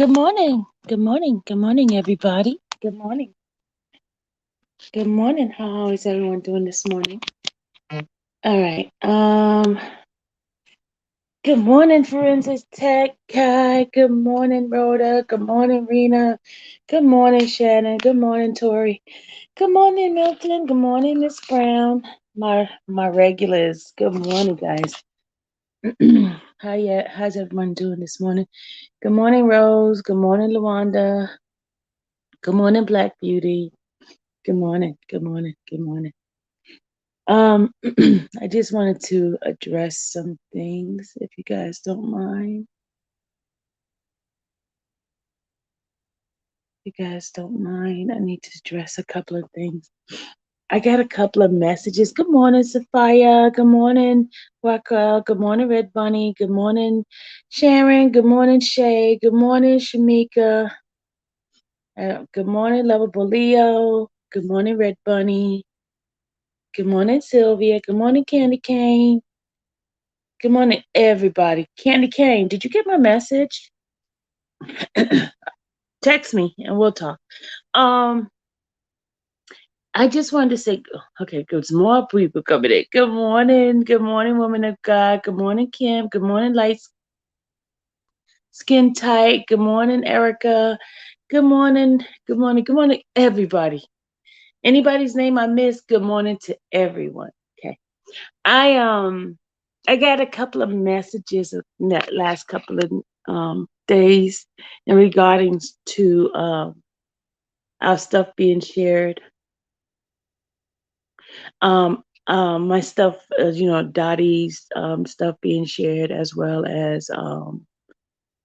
Good morning. Good morning. Good morning, everybody. Good morning. Good morning. How is everyone doing this morning? All right. Good morning, Forensics Tech Kai. Good morning, Rhoda. Good morning, Rena. Good morning, Shannon. Good morning, Tori. Good morning, Milton. Good morning, Miss Brown. My regulars. Good morning, guys. How's everyone doing this morning? Good morning, Rose. Good morning, Lawanda. Good morning, Black Beauty. Good morning. Good morning. Good morning. I just wanted to address some things, if you guys don't mind. If you guys don't mind, I need to address a couple of things. I got a couple of messages. Good morning, Sophia. Good morning, Raquel. Good morning, Red Bunny. Good morning, Sharon. Good morning, Shay. Good morning, Shamika. Good morning, Lovable Leo. Good morning, Red Bunny. Good morning, Sylvia. Good morning, Candy Cane. Good morning, everybody. Candy Cane, did you get my message? Text me and we'll talk. Um, I just wanted to say, okay, good. More people coming in. Good morning. Good morning, woman of God. Good morning, Kim. Good morning, light skin tight. Good morning, Erica. Good morning. Good morning. Good morning, everybody. Anybody's name I missed, good morning to everyone. Okay. I got a couple of messages in that last couple of days in regarding to our stuff being shared. My stuff, Dottie's stuff being shared, as well as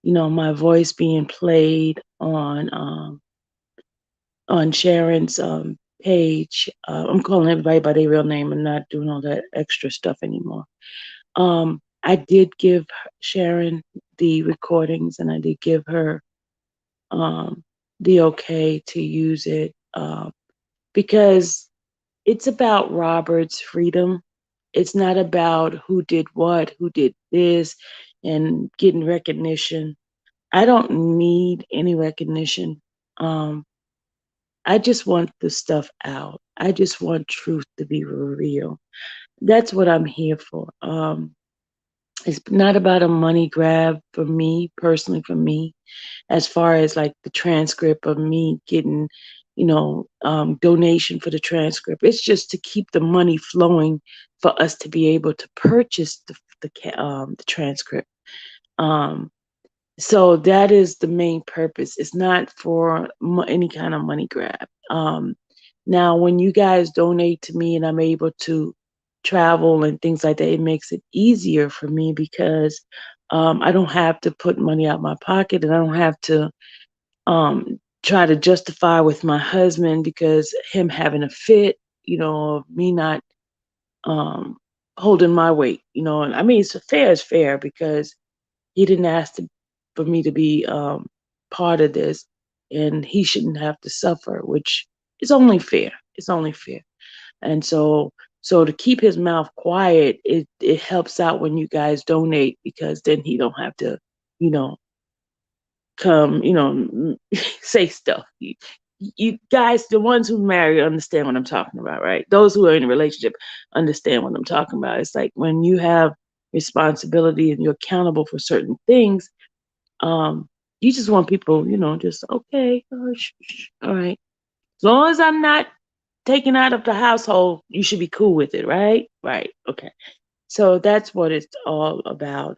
my voice being played on Sharon's page. I'm calling everybody by their real name and not doing all that extra stuff anymore. I did give Sharon the recordings, and I did give her the okay to use it, because it's about Robert's freedom. It's not about who did what, who did this, and getting recognition. I don't need any recognition. I just want the stuff out. I just want truth to be real. That's what I'm here for. It's not about a money grab for me, personally, for me, as far as like the transcript of me getting, donation for the transcript. It's just to keep the money flowing for us to be able to purchase the transcript. Um, so that is the main purpose. It's not for any kind of money grab. Now, when you guys donate to me and I'm able to travel and things like that, it makes it easier for me because I don't have to put money out my pocket, and I don't have to try to justify with my husband because him having a fit, me not um, holding my weight, and I mean, it's fair is fair because he didn't ask for me to be part of this, and he shouldn't have to suffer, which is only fair. It's only fair. And so to keep his mouth quiet, it helps out when you guys donate, because then he don't have to, you know, come, say stuff. You guys, the ones who marry understand what I'm talking about, right? Those who are in a relationship understand what I'm talking about. It's like when you have responsibility and you're accountable for certain things, um, you just want people, just okay, all right. As long as I'm not taken out of the household, you should be cool with it, right? Right. Okay. So that's what it's all about.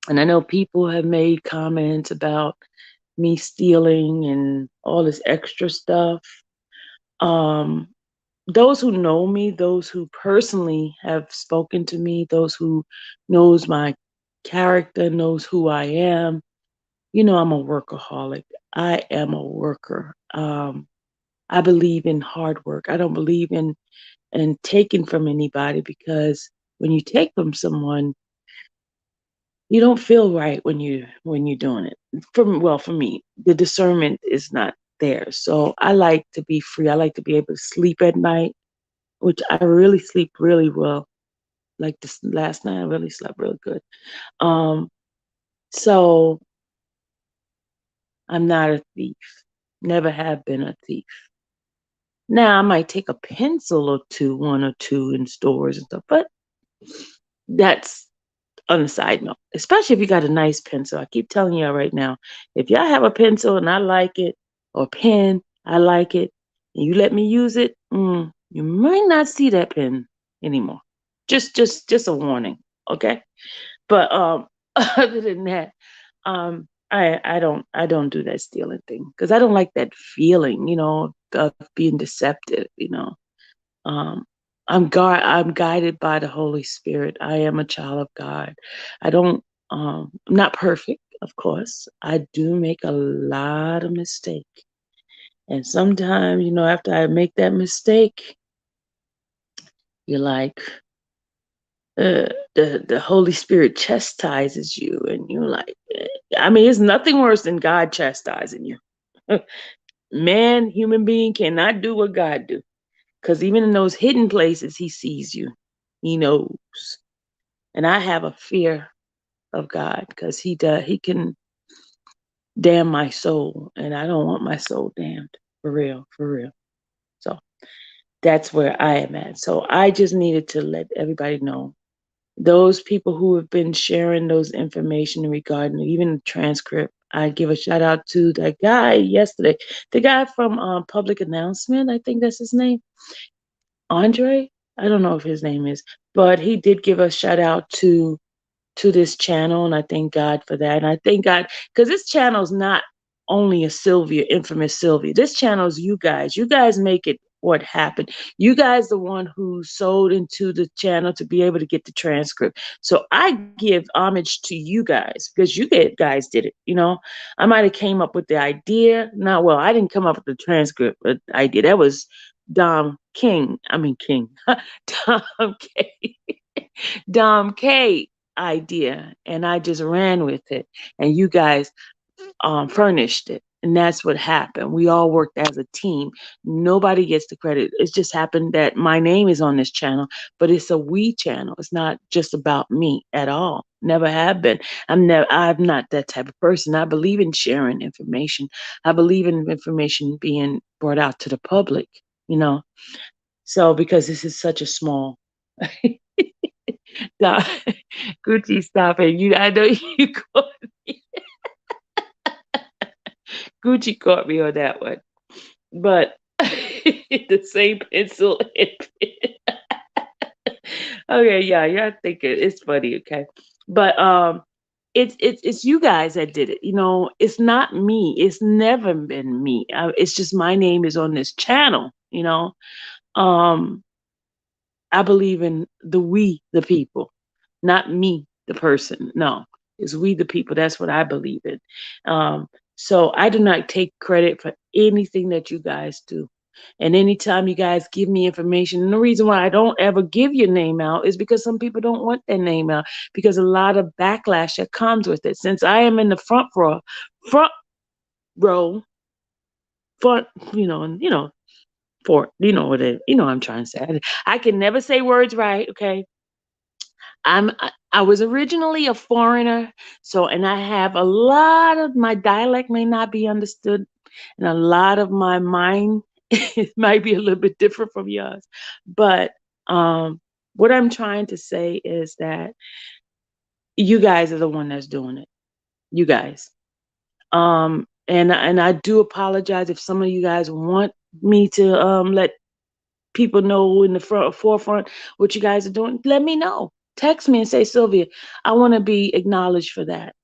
And I know people have made comments about me stealing and all this extra stuff. Um, those who know me, those who personally have spoken to me, those who knows my character, knows who I am, I'm a workaholic. I am a worker. I believe in hard work. I don't believe in taking from anybody, because when you take from someone, you don't feel right when you're doing it. For me, the discernment is not there. So I like to be free. I like to be able to sleep at night, which I really sleep really well. Like this last night, I really slept really good. Um, so I'm not a thief. Never have been a thief. Now I might take a pencil or two, one or two in stores and stuff, but that's on the side note. Especially if you got a nice pencil. I keep telling y'all right now, if y'all have a pencil and I like it, or pen, I like it, and you let me use it, you might not see that pen anymore. Just a warning, okay? But other than that, I don't do that stealing thing because I don't like that feeling, of being deceptive, Um, I'm guided by the Holy Spirit. I am a child of God. I don't I'm not perfect, of course. I do make a lot of mistakes. And sometimes, after I make that mistake, you're like, the Holy Spirit chastises you, and you're like, I mean, it's nothing worse than God chastising you. Man, human being cannot do what God do, because even in those hidden places, He sees you. He knows, and I have a fear of God because He can damn my soul, and I don't want my soul damned, for real, for real. So that's where I am at. So I just needed to let everybody know, those people who have been sharing those information regarding even the transcript. I give a shout out to that guy yesterday, the guy from Public Announcement. I think that's his name, Andre. I don't know if his name is, but he did give a shout out to this channel, and I thank God for that. And I thank God because this channel is not only a Sylvia, infamous Sylvia. This channel is you guys. You guys make it what happened. You guys the one who sold into the channel to be able to get the transcript. So I give homage to you guys because guys did it. I might have came up with the idea. No, well, I didn't come up with the transcript, but I did. That was Dom King. I mean King. Dom K. Dom K idea, and I just ran with it, and you guys furnished it, and that's what happened. We all worked as a team. Nobody gets the credit. It's just happened that my name is on this channel, but it's a we channel. It's not just about me at all. Never have been. I'm not that type of person. I believe in sharing information. I believe in information being brought out to the public, you know. So because this is such a small Stop. Gucci, stop it. I know you caught me. Gucci caught me on that one. But the same pencil and pen. Okay, yeah, think it's funny, okay. But it's you guys that did it. It's not me. It's never been me. It's just my name is on this channel. Um I believe in the people, not me, the person. No, it's we, the people. That's what I believe in. Um, so I do not take credit for anything that you guys do. And anytime you guys give me information, and the reason why I don't ever give your name out is because some people don't want their name out because a lot of backlash that comes with it. Since I am in the front row, front, and for what I'm trying to say. I can never say words right, okay? I was originally a foreigner, and I have a lot of my dialect may not be understood, and a lot of my mind it might be a little bit different from yours. But what I'm trying to say is that you guys are the one that's doing it. You guys. And I do apologize if some of you guys want me to let people know in the forefront what you guys are doing. Let me know. Text me and say, Sylvia, I want to be acknowledged for that.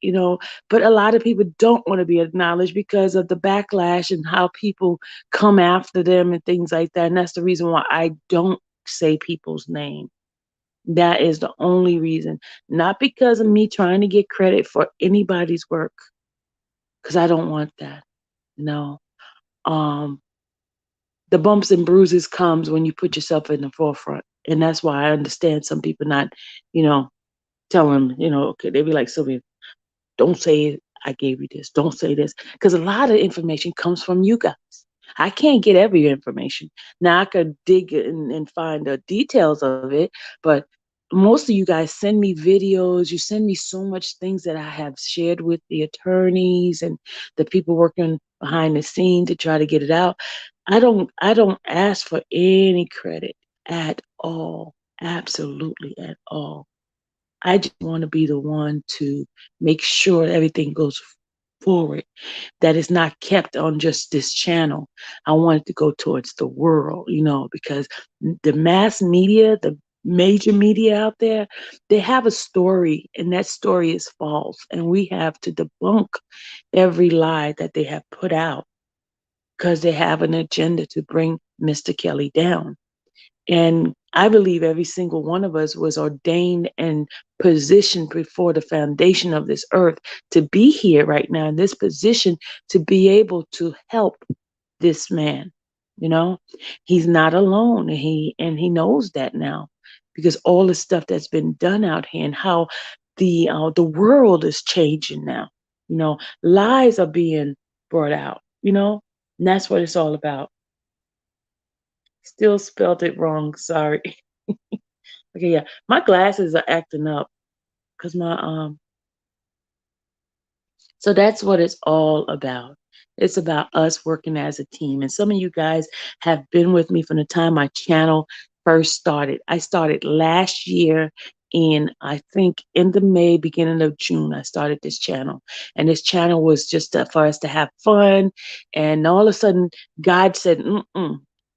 But a lot of people don't want to be acknowledged because of the backlash and how people come after them and things like that. And that's the reason why I don't say people's name. That is the only reason. Not because of me trying to get credit for anybody's work, because I don't want that. No. Um, the bumps and bruises comes when you put yourself in the forefront. And that's why I understand some people not, tell them, okay, they be like, Sylvia, don't say I gave you this. Don't say this. Because a lot of information comes from you guys. I can't get every information. Now I could dig and find the details of it, but most of you guys send me videos. You send me so much things that I have shared with the attorneys and the people working behind the scene to try to get it out. I don't ask for any credit at all. Absolutely at all. I just want to be the one to make sure everything goes forward, that is not kept on just this channel. I want it to go towards the world, because the mass media, the major media out there, they have a story, and that story is false. And we have to debunk every lie that they have put out because they have an agenda to bring Mr. Kelly down. And I believe every single one of us was ordained and positioned before the foundation of this earth to be here right now in this position to be able to help this man. You know, he's not alone, and he knows that now, because all the stuff that's been done out here and how the world is changing now. Lies are being brought out. And that's what it's all about. Still spelled it wrong. Sorry. Okay, yeah. My glasses are acting up because so that's what it's all about. It's about us working as a team. And some of you guys have been with me from the time my channel first started. I started last year in, I think, end of May, beginning of June, I started this channel. And this channel was just for us to have fun. And all of a sudden, God said,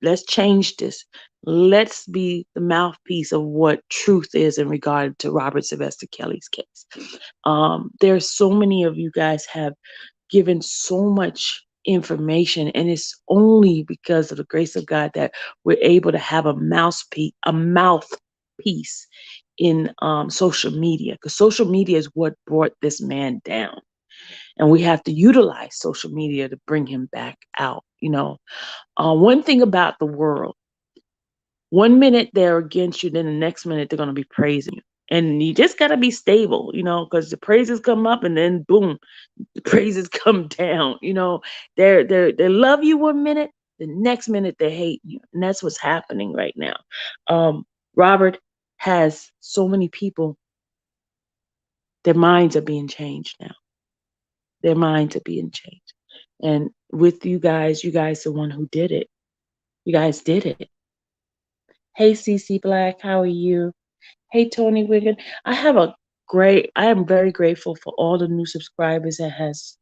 let's change this. Let's be the mouthpiece of what truth is in regard to Robert Sylvester Kelly's case. There's so many of you guys have given so much information, and it's only because of the grace of God that we're able to have a mouthpiece in social media, because social media is what brought this man down, and we have to utilize social media to bring him back out. One thing about the world, 1 minute they're against you, then the next minute they're going to be praising you. And you just got to be stable, because the praises come up and then boom, the praises come down. They love you 1 minute, the next minute they hate you. And that's what's happening right now. Robert has so many people, their minds are being changed now. Their minds are being changed. And with you guys are the one who did it. You guys did it. Hey, CC Black, how are you? Hey, Tony Wiggin. I am very grateful for all the new subscribers that has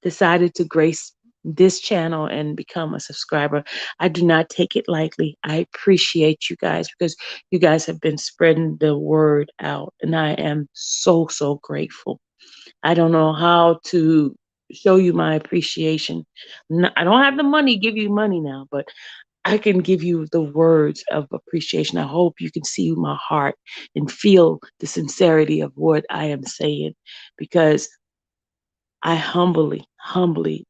decided to grace this channel and become a subscriber. I do not take it lightly. I appreciate you guys, because you guys have been spreading the word out, and I am so, so grateful. I don't know how to show you my appreciation. I don't have the money to give you money now, but I can give you the words of appreciation. I hope you can see my heart and feel the sincerity of what I am saying, because I humbly, humbly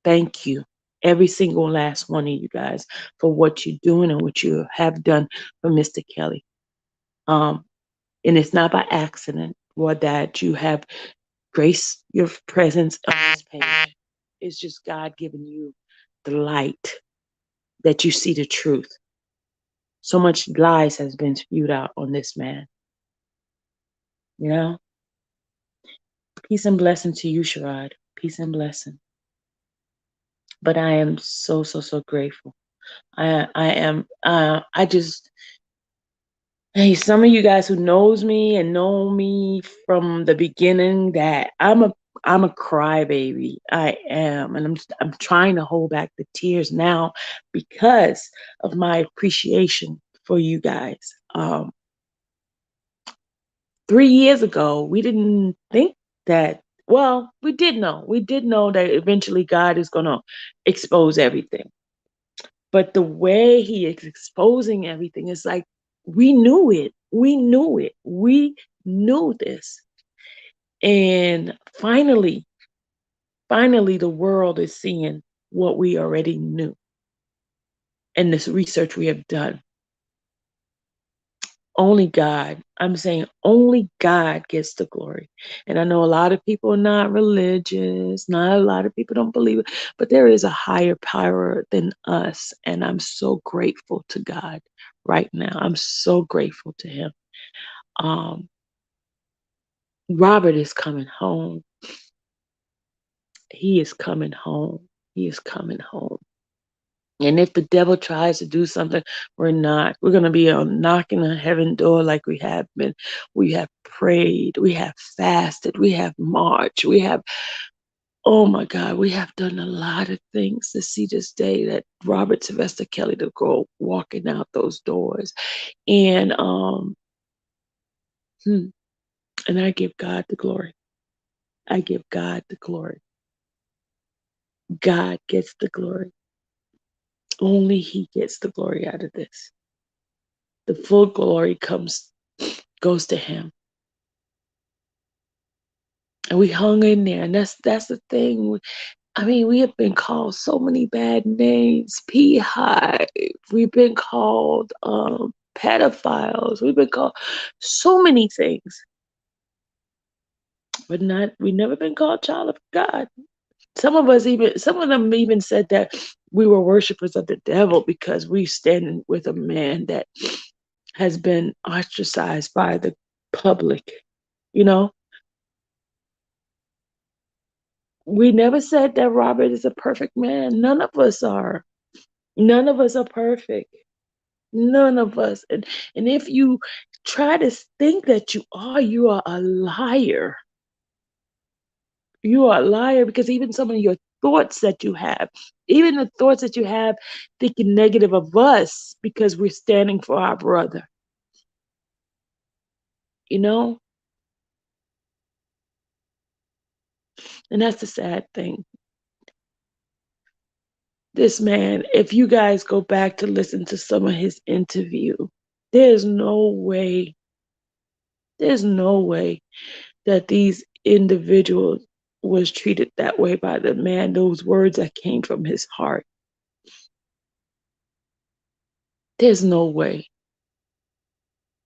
thank you, every single last one of you guys, for what you're doing and what you have done for Mr. Kelly. And it's not by accident or that you have graced your presence on this page. It's just God giving you the light that you see the truth. So much lies has been spewed out on this man. Peace and blessing to you, Sherrod. Peace and blessing. But I am so, so, so grateful. Hey, some of you guys who knows me and know me from the beginning, that I'm a crybaby. I am, and I'm trying to hold back the tears now because of my appreciation for you guys. 3 years ago, we didn't think that. Well, we did know. We did know that eventually God is going to expose everything. But the way he is exposing everything is like, we knew it. We knew it. We knew this. And finally, the world is seeing what we already knew and this research we have done. Only God, I'm saying only God gets the glory. And I know a lot of people are not religious, not a lot of people don't believe it, but there is a higher power than us. And I'm so grateful to God right now. I'm so grateful to him. Um, Robert is coming home. He is coming home. He is coming home. And if the devil tries to do something, we're not. We're going to be on knocking on heaven door like we have been. We have prayed. We have fasted. We have marched. We have, oh my God, we have done a lot of things to see this day that Robert Sylvester Kelly to go walking out those doors. And hmm, and I give God the glory. I give God the glory. God gets the glory. Only He gets the glory out of this. The full glory goes to Him. And we hung in there. And that's the thing. I mean, we have been called so many bad names. Beehive. We've been called pedophiles. We've been called so many things. But we never been called child of God. Some of them even said that we were worshipers of the devil because we stand with a man that has been ostracized by the public. You know, we never said that Robert is a perfect man. None of us are. None of us are perfect. None of us. And if you try to think that you are a liar. You are a liar because even some of your thoughts that you have, even the thoughts that you have thinking negative of us because we're standing for our brother, you know? And that's the sad thing. This man, if you guys go back to listen to some of his interview, there's no way, there's no way that these individuals was treated that way by the man, those words that came from his heart. There's no way.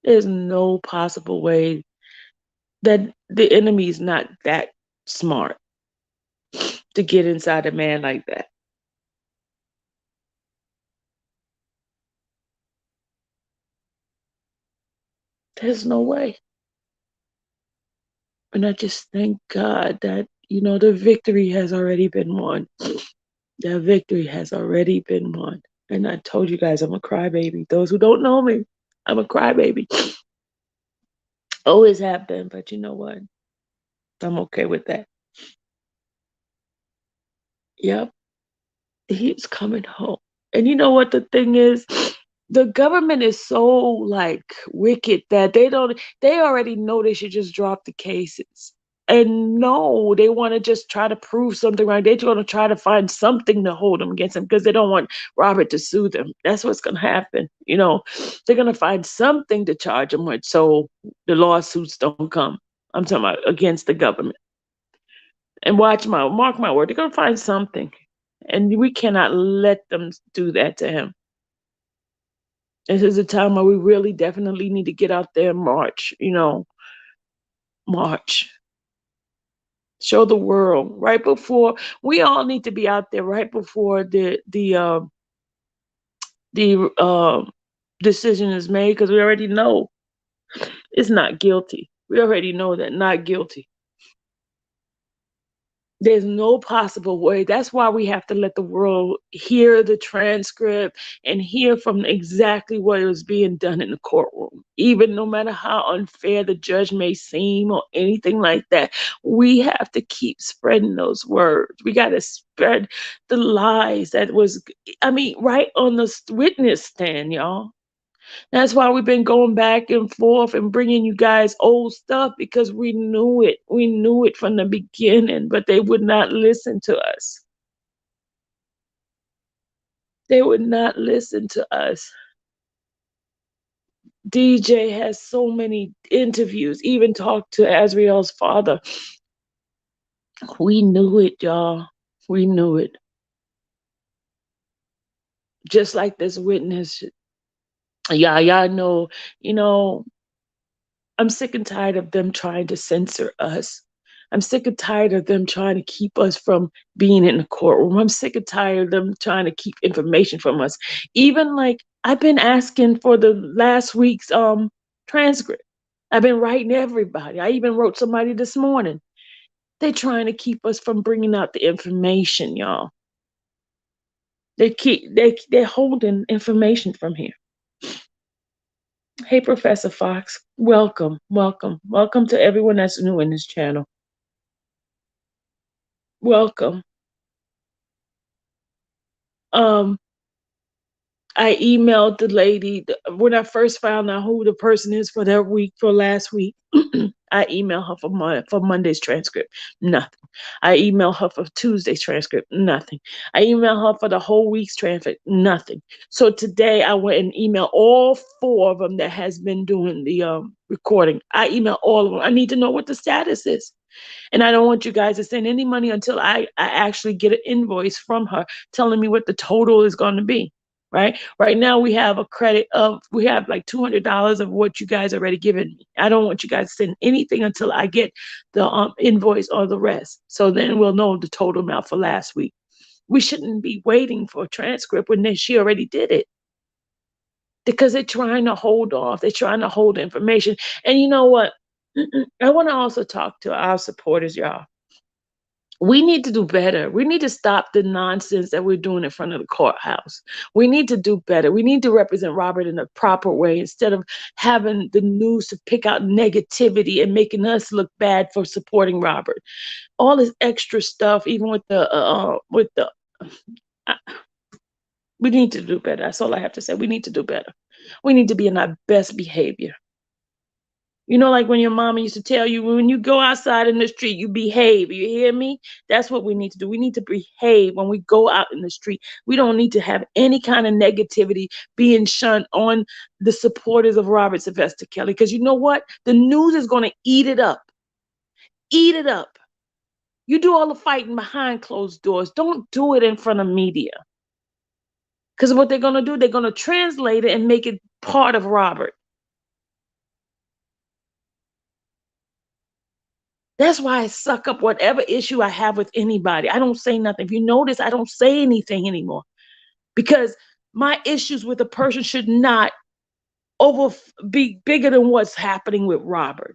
There's no possible way that the enemy is not that smart to get inside a man like that. There's no way. And I just thank God that, the victory has already been won. That victory has already been won. And I told you guys I'm a crybaby. Those who don't know me, I'm a crybaby. Always have been, but you know what? I'm okay with that. Yep, he's coming home. And you know what the thing is? The government is so like wicked that they already know they should just drop the cases. And no, they want to just try to prove something right. They're going to try to find something to hold them against them because they don't want Robert to sue them. That's what's going to happen. They're going to find something to charge them with so the lawsuits don't come. I'm talking about against the government. And mark my word, they're going to find something. And we cannot let them do that to him. This is a time where we really definitely need to get out there and march, march. Show the world right before we all need to be out there right before the decision is made because we already know it's not guilty. We already know that not guilty. There's no possible way. That's why we have to let the world hear the transcript and hear from exactly what was being done in the courtroom. Even no matter how unfair the judge may seem or anything like that, we have to keep spreading those words. We got to spread the lies right on the witness stand, y'all. That's why we've been going back and forth and bringing you guys old stuff because we knew it. We knew it from the beginning, but they would not listen to us. They would not listen to us. DJ has so many interviews, even talked to Azriel's father. We knew it, y'all. We knew it. Just like this witness. Y'all know, I'm sick and tired of them trying to censor us. I'm sick and tired of them trying to keep us from being in the courtroom. I'm sick and tired of them trying to keep information from us. Even like I've been asking for the last week's transcript. I've been writing everybody. I even wrote somebody this morning. They're trying to keep us from bringing out the information, y'all. They're holding information from here. Hey, Professor Fox, welcome, welcome, welcome to everyone that's new in this channel. Welcome. I emailed the lady when I first found out who the person is for that week, for last week. I emailed her for Monday's transcript, nothing. I emailed her for Tuesday's transcript, nothing. I emailed her for the whole week's transcript, nothing. So today I went and emailed all 4 of them that has been doing the recording. I emailed all of them. I need to know what the status is. And I don't want you guys to send any money until I actually get an invoice from her telling me what the total is going to be. Right now we have a credit of, we have like $200 of what you guys already given me. I don't want you guys to send anything until I get the invoice or the rest. So then we'll know the total amount for last week. We shouldn't be waiting for a transcript when she already did it, because they're trying to hold off. They're trying to hold information. And you know what? I want to also talk to our supporters, y'all. We need to do better. We need to stop the nonsense that we're doing in front of the courthouse. We need to do better. We need to represent Robert in a proper way instead of having the news to pick out negativity and making us look bad for supporting Robert. All this extra stuff, even with the we need to do better. That's all I have to say. We need to do better. We need to be in our best behavior. You know, like when your mama used to tell you, when you go outside in the street, you behave. You hear me? That's what we need to do. We need to behave when we go out in the street. We don't need to have any kind of negativity being shunned on the supporters of Robert Sylvester Kelly. Because you know what? The news is going to eat it up. Eat it up. You do all the fighting behind closed doors. Don't do it in front of media. Because what they're going to do, they're going to translate it and make it part of Robert. That's why I suck up whatever issue I have with anybody. I don't say nothing. If you notice, I don't say anything anymore, because my issues with a person should not be bigger than what's happening with Robert.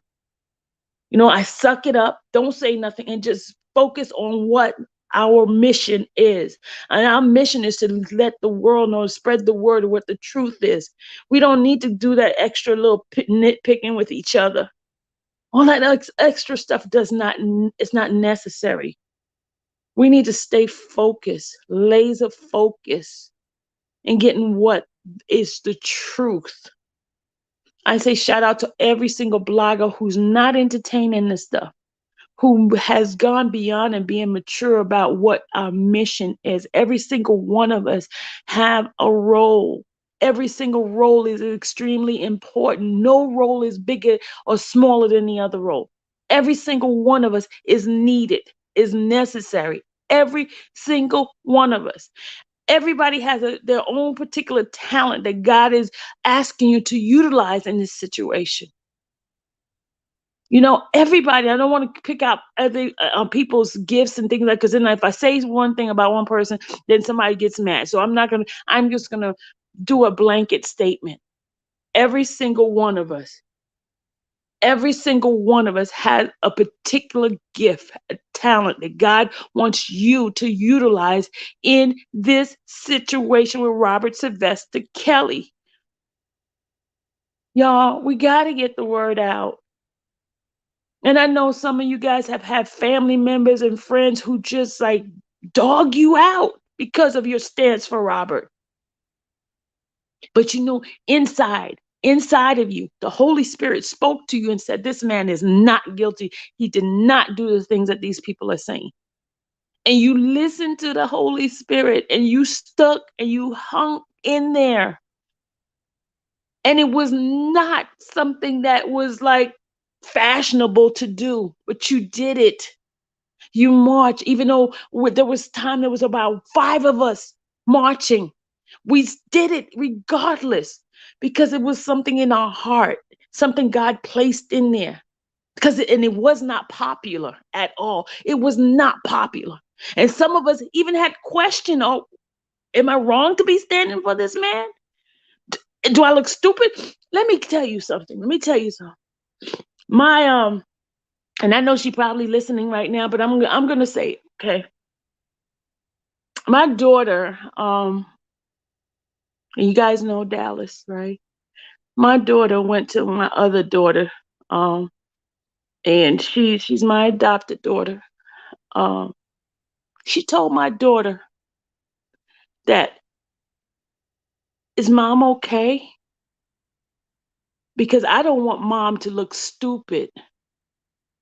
You know, I suck it up, don't say nothing, and just focus on what our mission is. And our mission is to let the world know, spread the word of what the truth is. We don't need to do that extra little nitpicking with each other. All that extra stuff it's not necessary. We need to stay focused, laser focused, and getting what is the truth. I say shout out to every single blogger who's not entertaining this stuff, who has gone beyond and being mature about what our mission is. Every single one of us have a role. Every single role is extremely important. No role is bigger or smaller than the other role. Every single one of us is needed, is necessary. Every single one of us. Everybody has their own particular talent that God is asking you to utilize in this situation. You know, everybody, I don't want to pick out other people's gifts and things like, because then if I say one thing about one person, then somebody gets mad. So I'm just going to do a blanket statement. Every single one of us has a particular gift, a talent that God wants you to utilize in this situation with Robert Sylvester Kelly. Y'all, we got to get the word out. And I know some of you guys have had family members and friends who just like dog you out because of your stance for Robert. But you know, inside of you, the Holy Spirit spoke to you and said, this man is not guilty. He did not do the things that these people are saying. And you listened to the Holy Spirit and you stuck and you hung in there. And it was not something that was like fashionable to do, but you did it. You marched, even though there was time, there was about 5 of us marching. We did it regardless, because it was something in our heart, something God placed in there. And it was not popular at all. It was not popular. And some of us even had question, oh, am I wrong to be standing for this man? Do I look stupid? Let me tell you something. Let me tell you something. My and I know she probably listening right now, but I'm gonna say it, okay. My daughter, and you guys know Dallas, right? My daughter went to my other daughter, um, and she's my adopted daughter. Um, she told my daughter that, is mom okay? Because I don't want mom to look stupid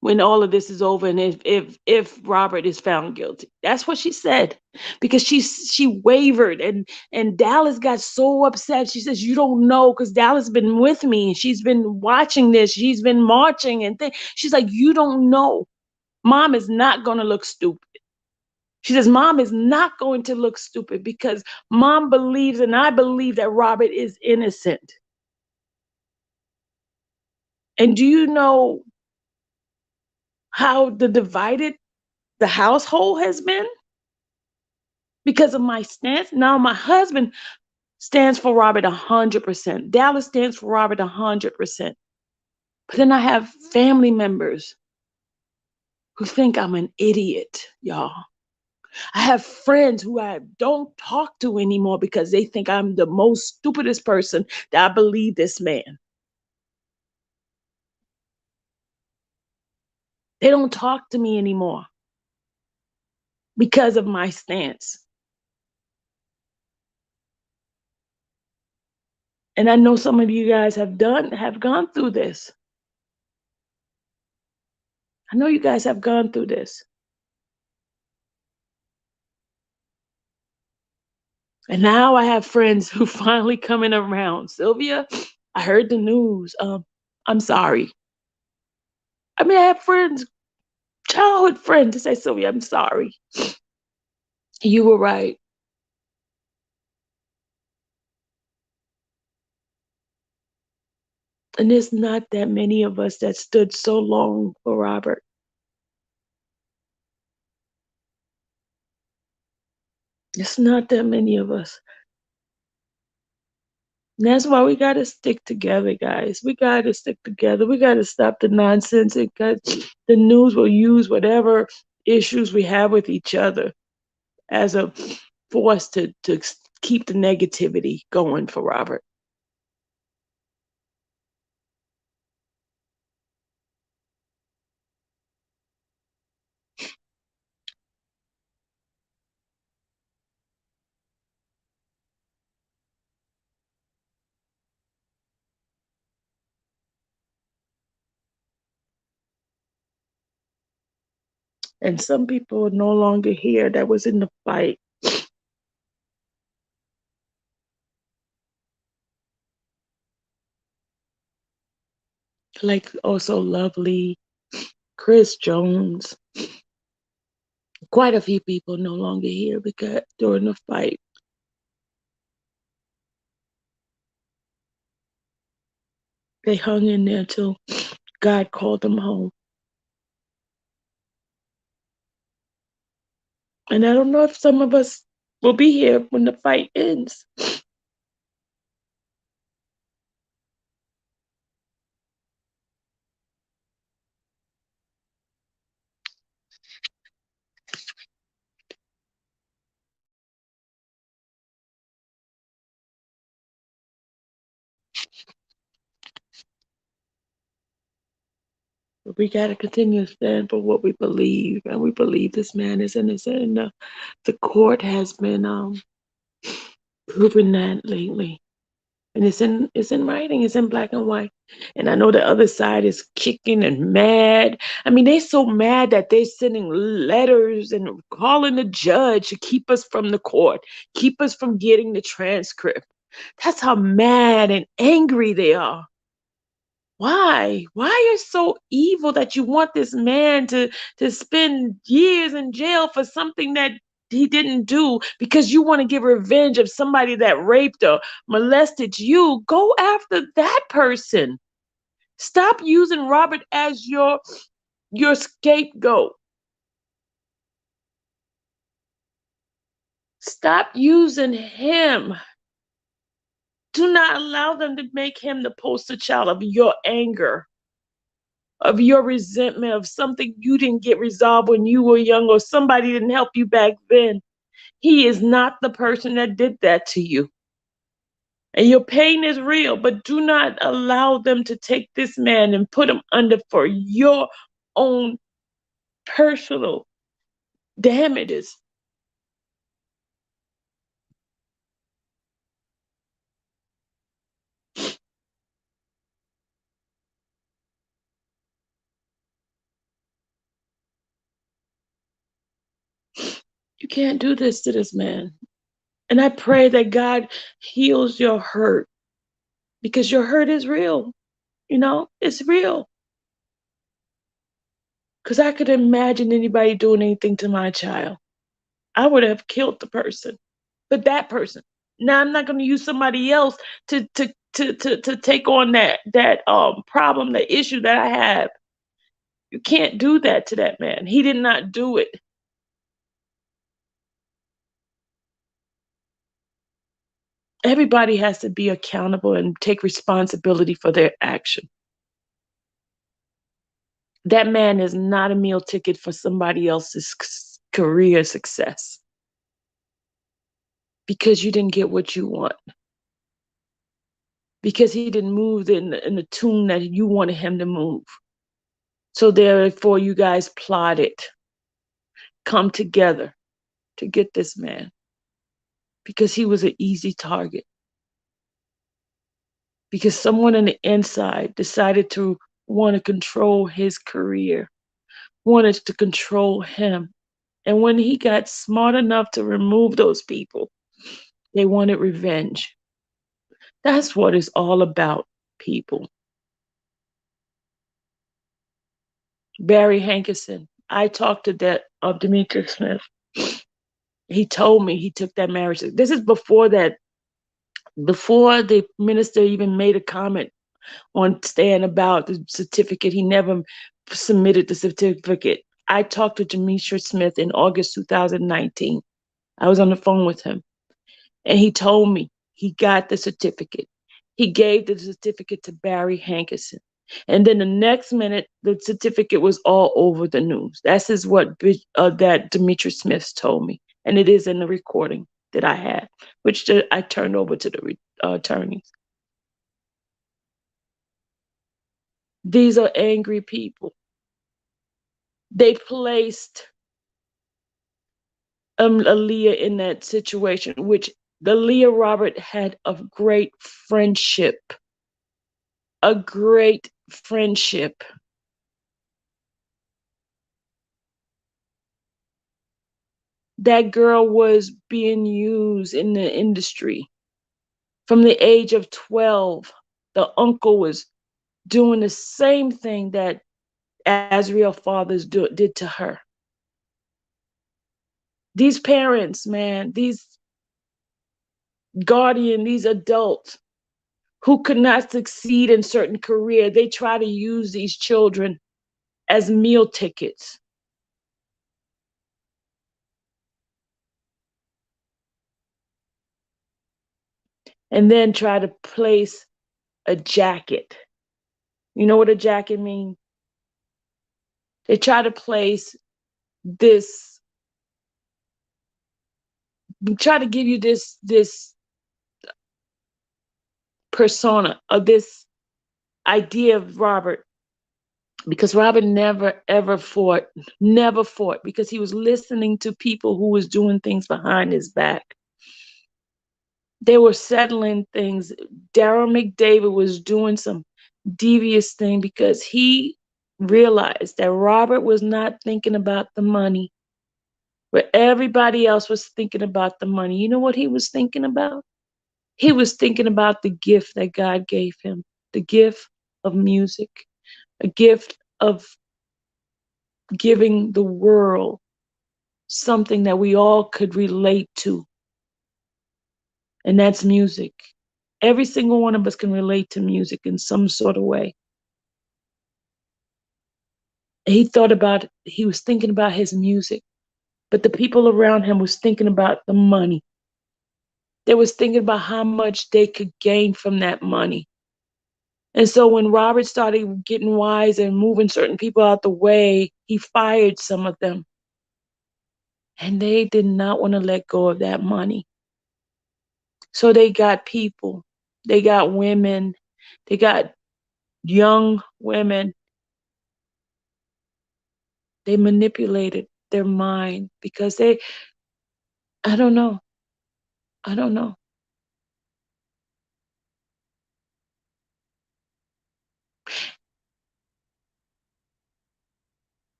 when all of this is over, and if Robert is found guilty. That's what she said. Because she wavered, and Dallas got so upset. She says, you don't know, because Dallas been with me, and she's been watching this, she's been marching and she's like, you don't know. Mom is not going to look stupid. She says, mom is not going to look stupid, because mom believes, and I believe, that Robert is innocent. And do you know how divided the household has been because of my stance? Now my husband stands for Robert 100%. Dallas stands for Robert 100%. But then I have family members who think I'm an idiot, y'all. I have friends who I don't talk to anymore because they think I'm the most stupidest person that I believe this man. They don't talk to me anymore because of my stance. And I know some of you guys have gone through this. I know you guys have gone through this. And now I have friends who finally coming around. Sylvia, I heard the news. I'm sorry. I mean, I have friends, childhood friends, to say, Sylvia, I'm sorry. You were right. And there's not that many of us that stood so long for Robert. It's not that many of us. And that's why we got to stick together, guys. We got to stick together. We got to stop the nonsense, because the news will use whatever issues we have with each other as a force to keep the negativity going for Robert. And some people are no longer here that was in the fight. Like also Lovely, Chris Jones. Quite a few people no longer here because during the fight. They hung in there till God called them home. And I don't know if some of us will be here when the fight ends. But we got to continue to stand for what we believe. And we believe this man is innocent. And the court has been proving that lately. And it's in writing, it's in black and white. And I know the other side is kicking and mad. I mean, they're so mad that they're sending letters and calling the judge to keep us from the court, keep us from getting the transcript. That's how mad and angry they are. Why? Why are you so evil that you want this man to spend years in jail for something that he didn't do, because you want to give revenge of somebody that raped or molested you? Go after that person. Stop using Robert as your scapegoat. Stop using him Do not allow them to make him the poster child of your anger, of your resentment, of something you didn't get resolved when you were young, or somebody didn't help you back then. He is not the person that did that to you. And your pain is real, but do not allow them to take this man and put him under for your own personal damages. You can't do this to this man. And I pray that God heals your hurt, because your hurt is real. You know, it's real. Because I could imagine anybody doing anything to my child. I would have killed the person, but that person. Now I'm not going to use somebody else to take on that problem, the issue that I have. You can't do that to that man. He did not do it. Everybody has to be accountable and take responsibility for their action. That man is not a meal ticket for somebody else's career success, because you didn't get what you want, because he didn't move in the tune that you wanted him to move. So therefore, you guys plotted, come together to get this man, because he was an easy target. Because someone on the inside decided to want to control his career, wanted to control him. And when he got smart enough to remove those people, they wanted revenge. That's what it's all about, people. Barry Hankerson, I talked to that of Demetrius Smith. He told me he took that marriage. This is before the minister even made a comment on Stan about the certificate. He never submitted the certificate. I talked to Demetrius Smith in August 2019. I was on the phone with him, and he told me he got the certificate. He gave the certificate to Barry Hankerson. And then the next minute, the certificate was all over the news. That's is what that Demetrius Smith told me. And it is in the recording that I had, which I turned over to the attorneys. These are angry people. They placed Aaliyah in that situation, which the Leah Robert had a great friendship. A great friendship. That girl was being used in the industry. From the age of 12, the uncle was doing the same thing that Azriel fathers did to her. These parents, man, these guardian, these adults who could not succeed in certain career, they try to use these children as meal tickets. And then try to place a jacket. You know what a jacket means? They try to place this, try to give you this persona, or this idea of Robert, because Robert never ever fought, because he was listening to people who was doing things behind his back. They were settling things. Daryl McDavid was doing some devious thing because he realized that Robert was not thinking about the money, where everybody else was thinking about the money. You know what he was thinking about? He was thinking about the gift that God gave him, the gift of music, a gift of giving the world something that we all could relate to. And that's music. Every single one of us can relate to music in some sort of way. He was thinking about his music, but the people around him was thinking about the money. They was thinking about how much they could gain from that money. And so when Robert started getting wise and moving certain people out the way, he fired some of them. And they did not want to let go of that money. So they got people, they got women, they got young women. They manipulated their mind because I don't know. I don't know.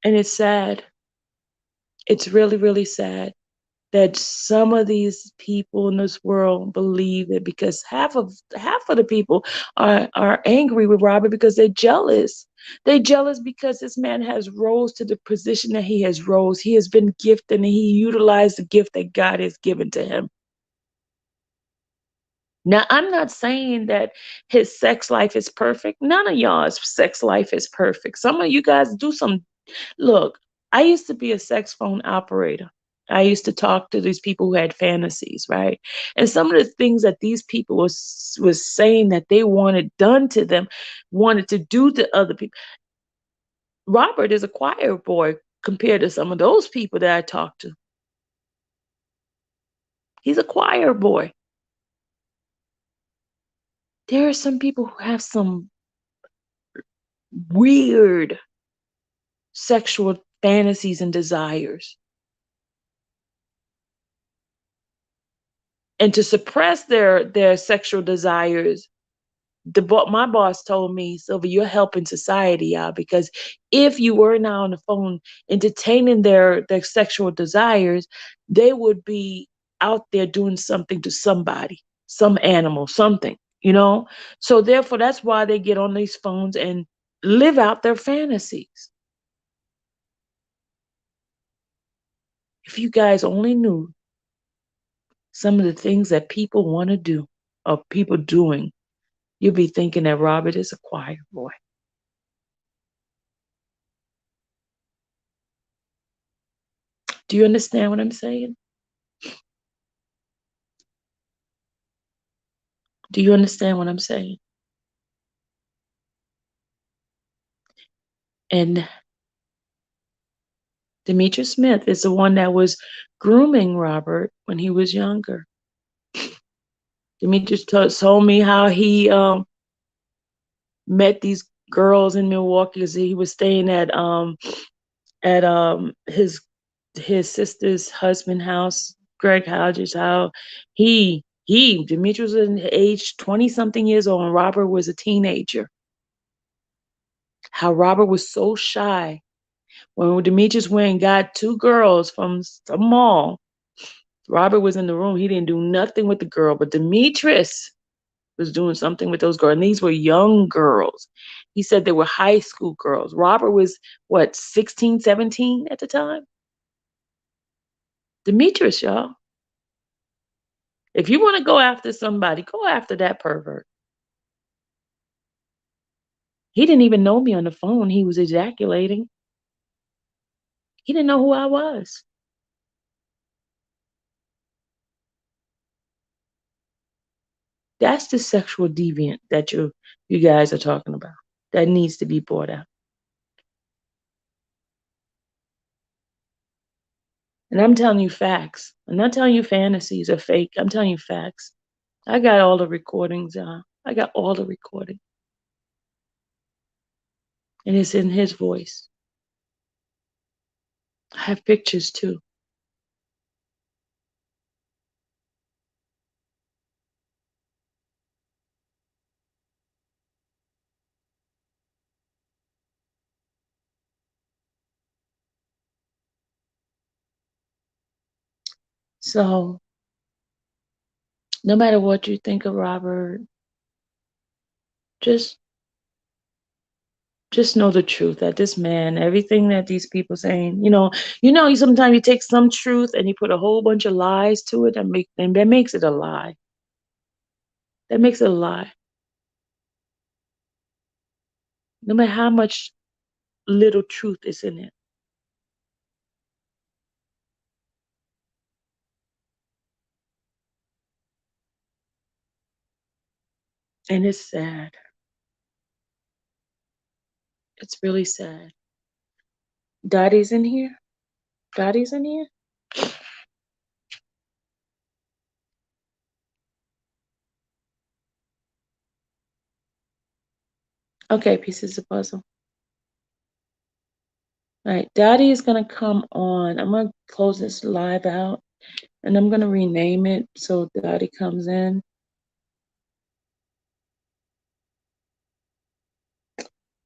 And it's sad. It's really, really sad that some of these people in this world believe it, because half of the people are angry with Robert because they're jealous. They're jealous because this man has rose to the position that he has rose. He has been gifted and he utilized the gift that God has given to him. Now, I'm not saying that his sex life is perfect. None of y'all's sex life is perfect. Some of you guys do some. Look, I used to be a sex phone operator. I used to talk to these people who had fantasies, right? And some of the things that these people was saying that they wanted done to them, wanted to do to other people. Robert is a choir boy compared to some of those people that I talked to. He's a choir boy. There are some people who have some weird sexual fantasies and desires. And to suppress their sexual desires, my boss told me, Sylvia, you're helping society out, because if you were now on the phone entertaining their sexual desires, they would be out there doing something to somebody, some animal, something, you know? So therefore, that's why they get on these phones and live out their fantasies. If you guys only knew some of the things that people want to do or people doing, you'll be thinking that Robert is a choir boy. Do you understand what I'm saying? Do you understand what I'm saying? And Demetrius Smith is the one that was grooming Robert when he was younger. Demetrius told me how he met these girls in Milwaukee as he was staying at his sister's husband house, Greg Hodges. How Demetrius was in age 20 something years old and Robert was a teenager. How Robert was so shy. When Demetrius went and got two girls from some mall, Robert was in the room. He didn't do nothing with the girl, but Demetrius was doing something with those girls. And these were young girls. He said they were high school girls. Robert was, what, 16, 17 at the time? Demetrius, y'all. If you want to go after somebody, go after that pervert. He didn't even know me on the phone. He was ejaculating. He didn't know who I was. That's the sexual deviant that you guys are talking about. That needs to be brought out. And I'm telling you facts. I'm not telling you fantasies are fake. I'm telling you facts. I got all the recordings. I got all the recording. And it's in his voice. I have pictures too. So no matter what you think of Robert, just know the truth that this man, everything that these people saying, sometimes you take some truth and you put a whole bunch of lies to it and that makes it a lie. That makes it a lie. No matter how much little truth is in it. And it's sad. It's really sad. Dottie's in here? Dottie's in here? Okay, pieces of puzzle. All right, Dottie is gonna come on. I'm gonna close this live out and I'm gonna rename it so Dottie comes in.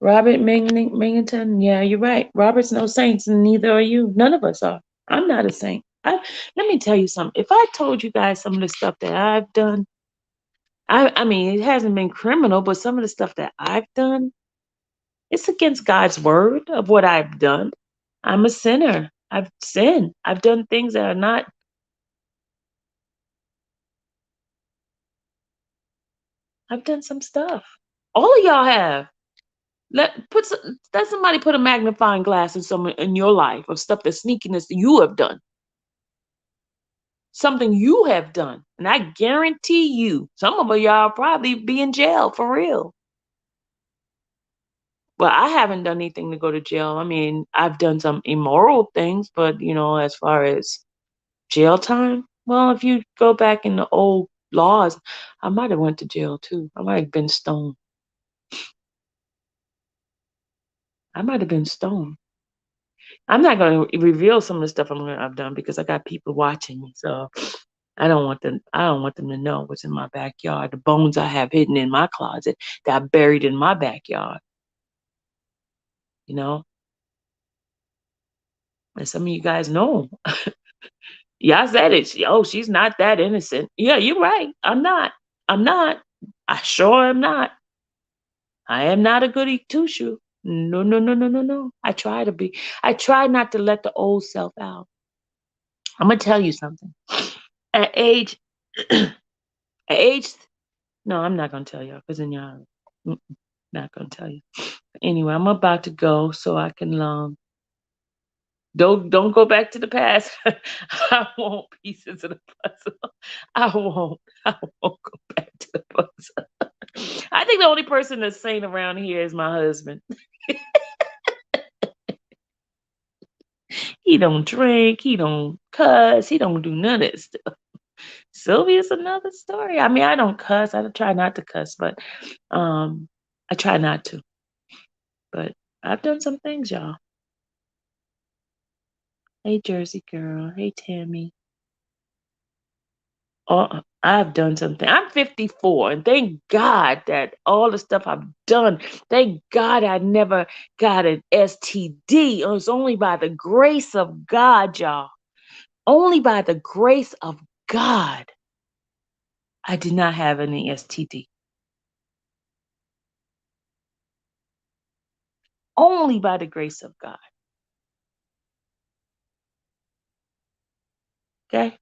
Robert Mingleton, yeah, you're right. Robert's no saints, and neither are you. None of us are. I'm not a saint. Let me tell you something. If I told you guys some of the stuff that I've done, I mean, it hasn't been criminal, but some of the stuff that I've done, it's against God's word of what I've done. I'm a sinner. I've sinned. I've done things that are not. I've done some stuff. All of y'all have. Let somebody put a magnifying glass in some in your life of stuff, the sneakiness that you have done. Something you have done. And I guarantee you, some of y'all probably be in jail for real. Well, I haven't done anything to go to jail. I mean, I've done some immoral things, but as far as jail time, well, if you go back in the old laws, I might have went to jail too. I might have been stoned. I might have been stoned. I'm not going to reveal some of the stuff I've done because I got people watching me. So I don't want them to know what's in my backyard. The bones I have hidden in my closet that I buried in my backyard. You know, and some of you guys know. Yeah, I said it. Oh, she's not that innocent. Yeah, you're right. I'm not. I'm not. I sure am not. I am not a goody two shoe. No, no, no, no, no, no. I try to be. I try not to let the old self out. I'm gonna tell you something. At age, at age. No, I'm not gonna tell y'all because then y'all. Not gonna tell you. Anyway, I'm about to go so I can don't go back to the past. I won't pieces of the puzzle. I won't. I won't go back to the puzzle. I think the only person that's sane around here is my husband. He don't drink, he don't cuss, he don't do none of that stuff. Sylvia's another story. I mean, I don't cuss. I try not to cuss, but I try not to. But I've done some things, y'all. Hey, Jersey girl. Hey, Tammy. I've done something. I'm 54, and thank God that all the stuff I've done, thank God I never got an STD. It was only by the grace of God, y'all. Only by the grace of God, I did not have any STD. Only by the grace of God. Okay?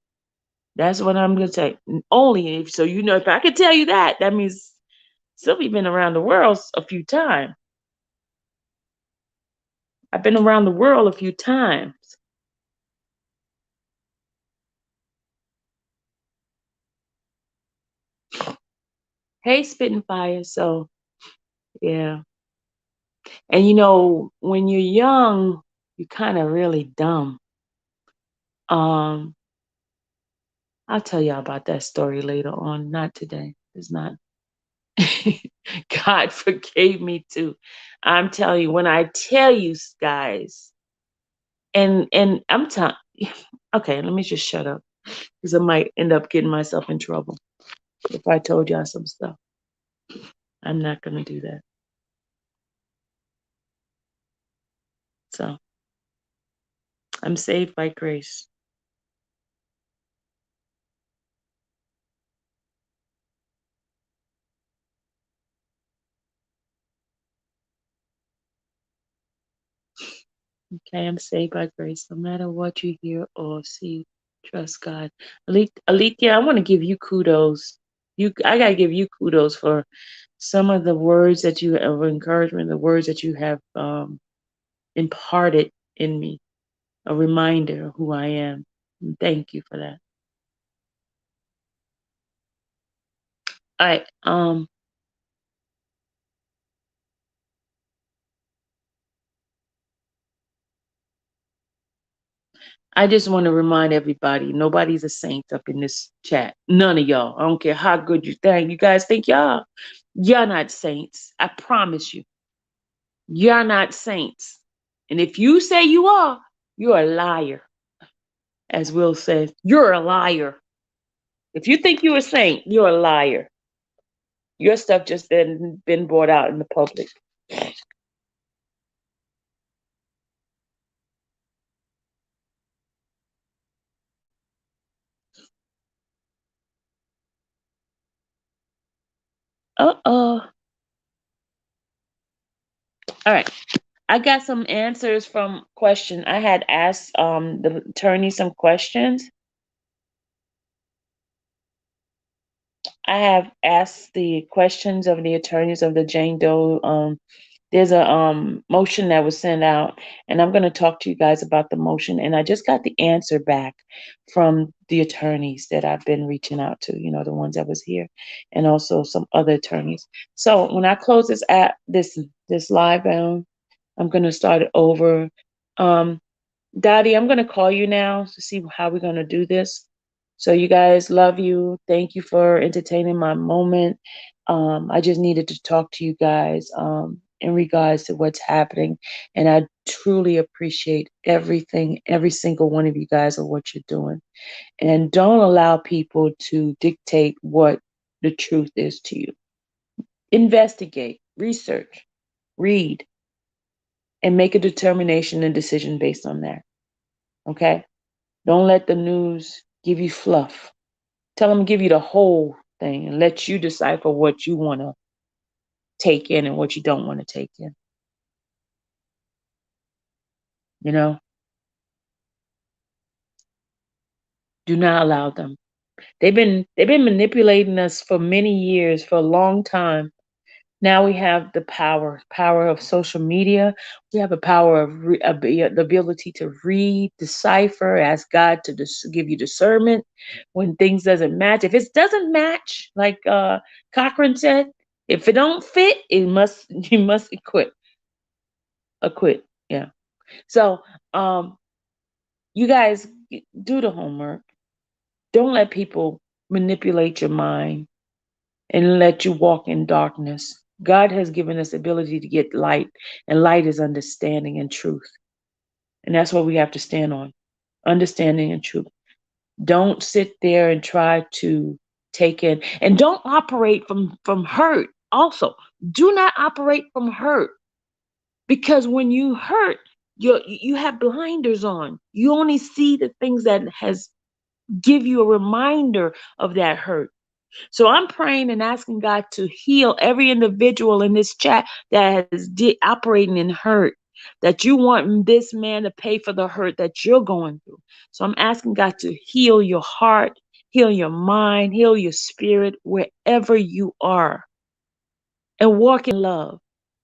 That's what I'm going to say. Only if, so if I could tell you that, that means Sylvie been around the world a few times. I've been around the world a few times. Hey, spitting fire. So, yeah. And when you're young, you're kind of really dumb. Um, I'll tell y'all about that story later on. Not today. It's not. God forgave me too. I'm telling you, when I tell you guys, and I'm telling. Okay, let me just shut up because I might end up getting myself in trouble if I told y'all some stuff. I'm not gonna do that. So I'm saved by grace. Okay, I'm saved by grace. No matter what you hear or see, trust God. Alethea, I want to give you kudos. I gotta give you kudos for some of the words that you of encouragement, the words that you have imparted in me, a reminder of who I am. And thank you for that. All right. I just want to remind everybody, nobody's a saint up in this chat. None of y'all. I don't care how good you think. You guys think y'all. You're not saints. I promise you. You're not saints. And if you say you are, you're a liar. As Will says, you're a liar. If you think you're a saint, you're a liar. Your stuff just been brought out in the public. Uh-oh. All right. I got some answers from question. I had asked the attorney some questions. I have asked the questions of the attorneys of the Jane Doe. There's a motion that was sent out, and I'm going to talk to you guys about the motion. And I just got the answer back from the attorneys that I've been reaching out to. You know, the ones that was here, and also some other attorneys. So when I close this app, this live down, I'm going to start it over. Dottie, I'm going to call you now to see how we're going to do this. So you guys, love you. Thank you for entertaining my moment. I just needed to talk to you guys in regards to what's happening. And I truly appreciate everything, every single one of you guys of what you're doing. And don't allow people to dictate what the truth is to you. Investigate, research, read, and make a determination and decision based on that. Okay? Don't let the news give you fluff. Tell them to give you the whole thing and let you decipher what you want to take in and what you don't want to take in. You know? Do not allow them. They've been manipulating us for many years, for a long time. Now we have the power of social media. We have the power of the ability to read, decipher, ask God to give you discernment when things doesn't match. If it doesn't match, like Cochran said, if it don't fit, you must acquit. Yeah. So you guys do the homework. Don't let people manipulate your mind and let you walk in darkness. God has given us the ability to get light, and light is understanding and truth. And that's what we have to stand on, understanding and truth. Don't sit there and try to take in, and don't operate from hurt. Also, do not operate from hurt, because when you hurt, you have blinders on. You only see the things that has give you a reminder of that hurt. So I'm praying and asking God to heal every individual in this chat that is operating in hurt, that you want this man to pay for the hurt that you're going through. So I'm asking God to heal your heart, heal your mind, heal your spirit, wherever you are, and walk in love.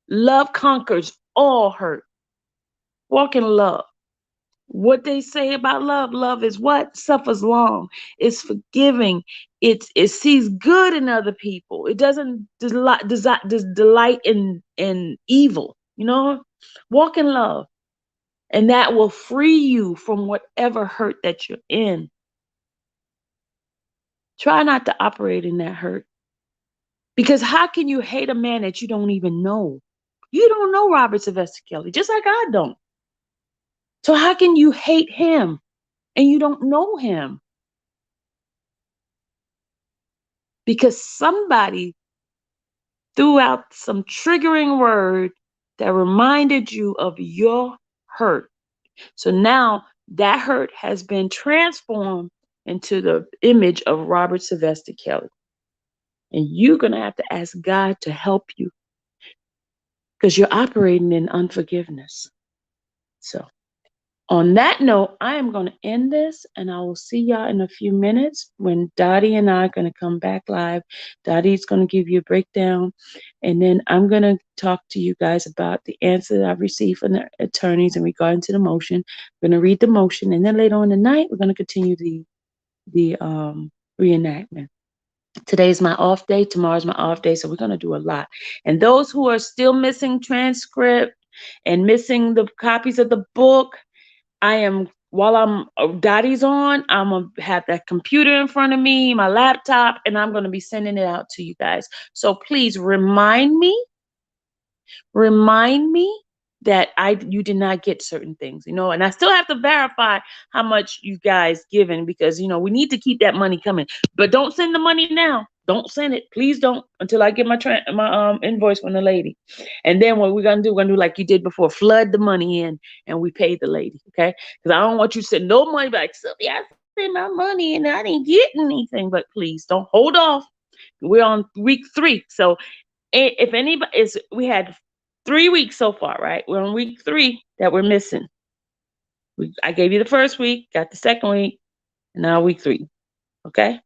Love conquers all hurt. Walk in love. What they say about love, love is what? Suffers long. It's forgiving. It sees good in other people. It doesn't delight in evil. You know, walk in love, and that will free you from whatever hurt that you're in. Try not to operate in that hurt, because how can you hate a man that you don't even know? You don't know Robert Sylvester Kelly, just like I don't. So how can you hate him and you don't know him? Because somebody threw out some triggering word that reminded you of your hurt. So now that hurt has been transformed into the image of Robert Sylvester Kelly. And you're going to have to ask God to help you, because you're operating in unforgiveness. So on that note, I am going to end this, and I will see y'all in a few minutes when Dottie and I are going to come back live. Dottie's going to give you a breakdown, and then I'm going to talk to you guys about the answer that I've received from the attorneys in regard to the motion. I'm going to read the motion, and then later on tonight, we're going to continue the reenactment. Today's my off day. Tomorrow's my off day, so we're going to do a lot. And those who are still missing transcript and missing the copies of the book, I am while I'm Dottie's on, I'm gonna have that computer in front of me, my laptop, and I'm gonna be sending it out to you guys. So please remind me that you did not get certain things, and I still have to verify how much you guys given, because we need to keep that money coming. But don't send the money now. Don't send it, please don't, until I get my invoice from the lady. And then what we're gonna do like you did before, flood the money in, and we pay the lady, okay? Because I don't want you to send no money back. Sylvia, I sent my money and I didn't get anything. But please don't hold off. We're on week 3, so if anybody we had 3 weeks so far, right? We're on week 3 that we're missing. I gave you the first week, got the second week, and now week 3. Okay?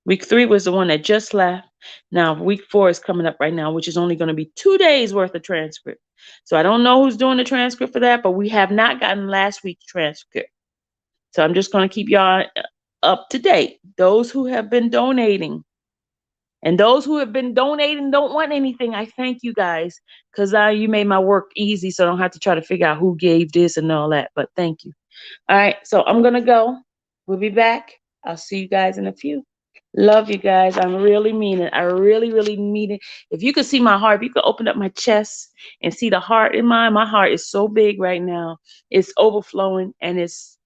Week 3 was the one that just left. Now week 4 is coming up right now, which is only going to be 2 days worth of transcript. So I don't know who's doing the transcript for that, but we have not gotten last week's transcript. So I'm just going to keep y'all up to date. Those who have been donating, and those who have been donating don't want anything, I thank you guys, because you made my work easy, so I don't have to try to figure out who gave this and all that. But thank you. All right, so I'm going to go. We'll be back. I'll see you guys in a few. Love you guys. I really mean it. I really, really mean it. If you could see my heart, if you could open up my chest and see the heart in mine. My heart is so big right now. It's overflowing, and it's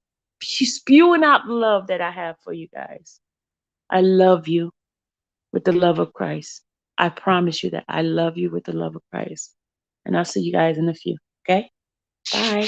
spewing out the love that I have for you guys. I love you with the love of Christ. I promise you that I love you with the love of Christ. And I'll see you guys in a few. Okay? Bye.